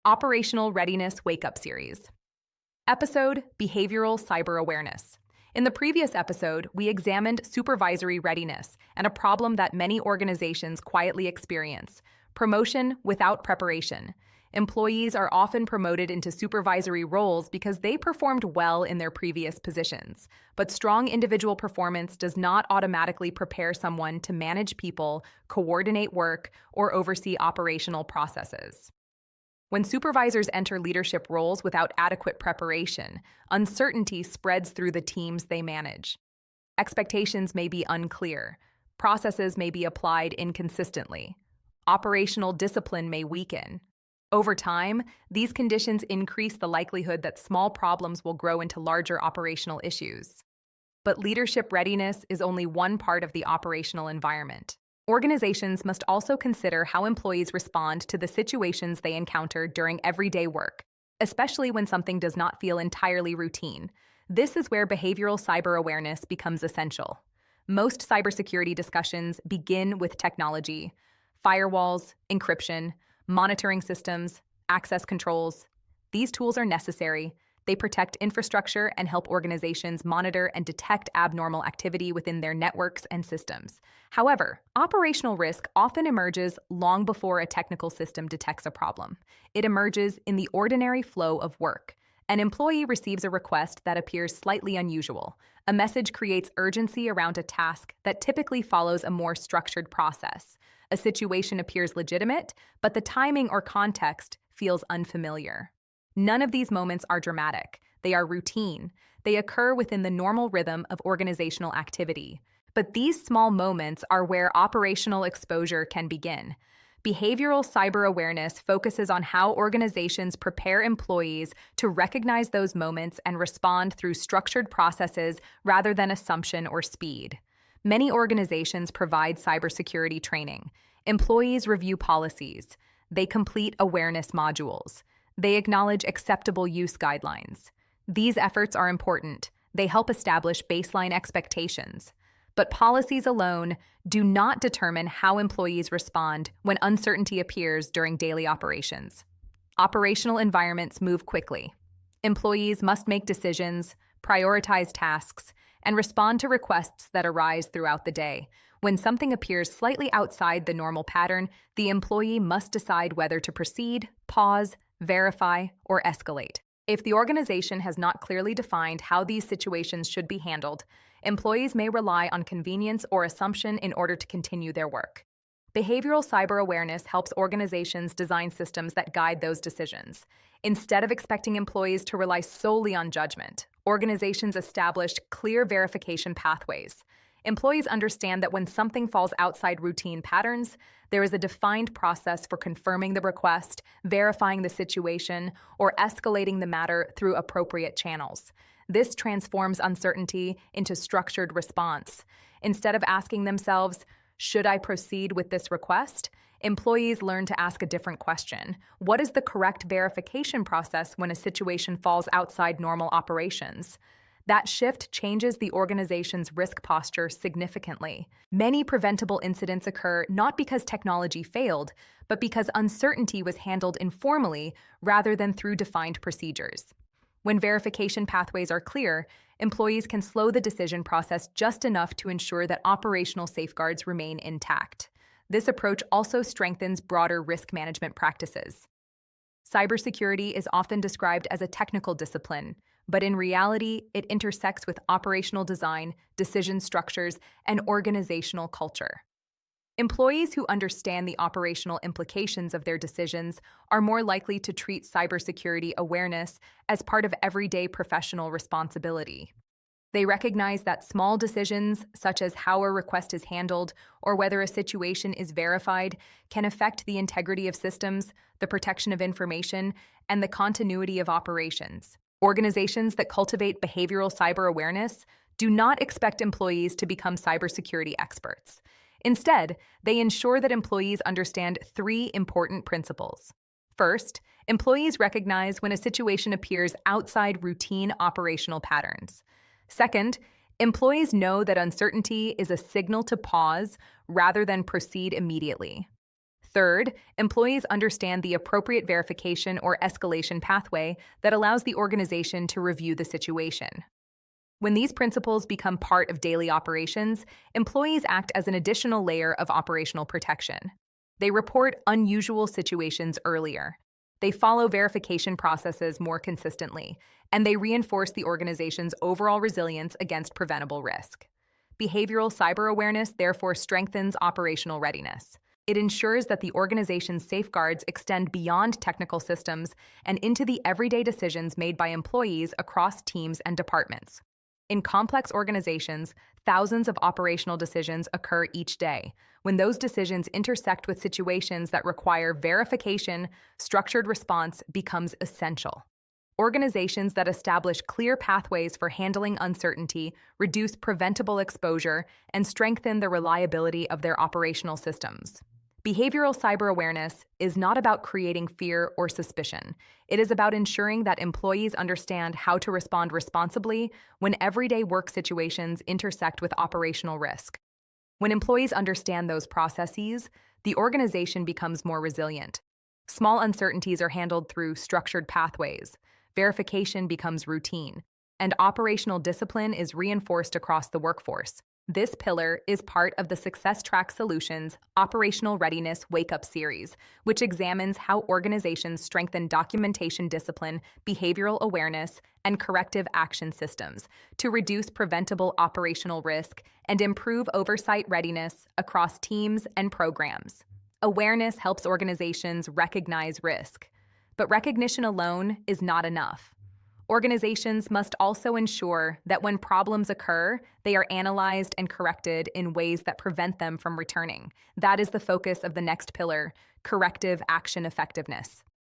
Operational Readiness Wake-Up Series. Episode: Behavioral Cyber Awareness. In the previous episode, we examined supervisory readiness and a problem that many organizations quietly experience: promotion without preparation. Employees are often promoted into supervisory roles because they performed well in their previous positions. But strong individual performance does not automatically prepare someone to manage people, coordinate work, or oversee operational processes. When supervisors enter leadership roles without adequate preparation, uncertainty spreads through the teams they manage. Expectations may be unclear. Processes may be applied inconsistently. Operational discipline may weaken. Over time, these conditions increase the likelihood that small problems will grow into larger operational issues. But leadership readiness is only one part of the operational environment. Organizations must also consider how employees respond to the situations they encounter during everyday work, especially when something does not feel entirely routine. This is where behavioral cyber awareness becomes essential. Most cybersecurity discussions begin with technology: firewalls, encryption, monitoring systems, access controls. These tools are necessary. They protect infrastructure and help organizations monitor and detect abnormal activity within their networks and systems. However, operational risk often emerges long before a technical system detects a problem. It emerges in the ordinary flow of work. An employee receives a request that appears slightly unusual. A message creates urgency around a task that typically follows a more structured process. A situation appears legitimate, but the timing or context feels unfamiliar. None of these moments are dramatic. They are routine. They occur within the normal rhythm of organizational activity. But these small moments are where operational exposure can begin. Behavioral cyber awareness focuses on how organizations prepare employees to recognize those moments and respond through structured processes rather than assumption or speed. Many organizations provide cybersecurity training. Employees review policies. They complete awareness modules. They acknowledge acceptable use guidelines. These efforts are important. They help establish baseline expectations. But policies alone do not determine how employees respond when uncertainty appears during daily operations. Operational environments move quickly. Employees must make decisions, prioritize tasks, and respond to requests that arise throughout the day. When something appears slightly outside the normal pattern, the employee must decide whether to proceed, pause, verify, or escalate. If the organization has not clearly defined how these situations should be handled, employees may rely on convenience or assumption in order to continue their work. Behavioral cyber awareness helps organizations design systems that guide those decisions. Instead of expecting employees to rely solely on judgment, organizations establish clear verification pathways. Employees understand that when something falls outside routine patterns, there is a defined process for confirming the request, verifying the situation, or escalating the matter through appropriate channels. This transforms uncertainty into structured response. Instead of asking themselves, "Should I proceed with this request?" employees learn to ask a different question. What is the correct verification process when a situation falls outside normal operations? That shift changes the organization's risk posture significantly. Many preventable incidents occur not because technology failed, but because uncertainty was handled informally rather than through defined procedures. When verification pathways are clear, employees can slow the decision process just enough to ensure that operational safeguards remain intact. This approach also strengthens broader risk management practices. Cybersecurity is often described as a technical discipline, but in reality, it intersects with operational design, decision structures, and organizational culture. Employees who understand the operational implications of their decisions are more likely to treat cybersecurity awareness as part of everyday professional responsibility. They recognize that small decisions, such as how a request is handled or whether a situation is verified, can affect the integrity of systems, the protection of information, and the continuity of operations. Organizations that cultivate behavioral cyber awareness do not expect employees to become cybersecurity experts. Instead, they ensure that employees understand three important principles. First, employees recognize when a situation appears outside routine operational patterns. Second, employees know that uncertainty is a signal to pause rather than proceed immediately. Third, employees understand the appropriate verification or escalation pathway that allows the organization to review the situation. When these principles become part of daily operations, employees act as an additional layer of operational protection. They report unusual situations earlier. They follow verification processes more consistently, and they reinforce the organization's overall resilience against preventable risk. Behavioral cyber awareness therefore strengthens operational readiness. It ensures that the organization's safeguards extend beyond technical systems and into the everyday decisions made by employees across teams and departments. In complex organizations, thousands of operational decisions occur each day. When those decisions intersect with situations that require verification, structured response becomes essential. Organizations that establish clear pathways for handling uncertainty reduce preventable exposure and strengthen the reliability of their operational systems. Behavioral cyber awareness is not about creating fear or suspicion. It is about ensuring that employees understand how to respond responsibly when everyday work situations intersect with operational risk. When employees understand those processes, the organization becomes more resilient. Small uncertainties are handled through structured pathways, verification becomes routine, and operational discipline is reinforced across the workforce. This pillar is part of the Success Track Solutions Operational Readiness Wake-Up Series, which examines how organizations strengthen documentation discipline, behavioral awareness, and corrective action systems to reduce preventable operational risk and improve oversight readiness across teams and programs. Awareness helps organizations recognize risk, but recognition alone is not enough. Organizations must also ensure that when problems occur, they are analyzed and corrected in ways that prevent them from returning. That is the focus of the next pillar, corrective action effectiveness.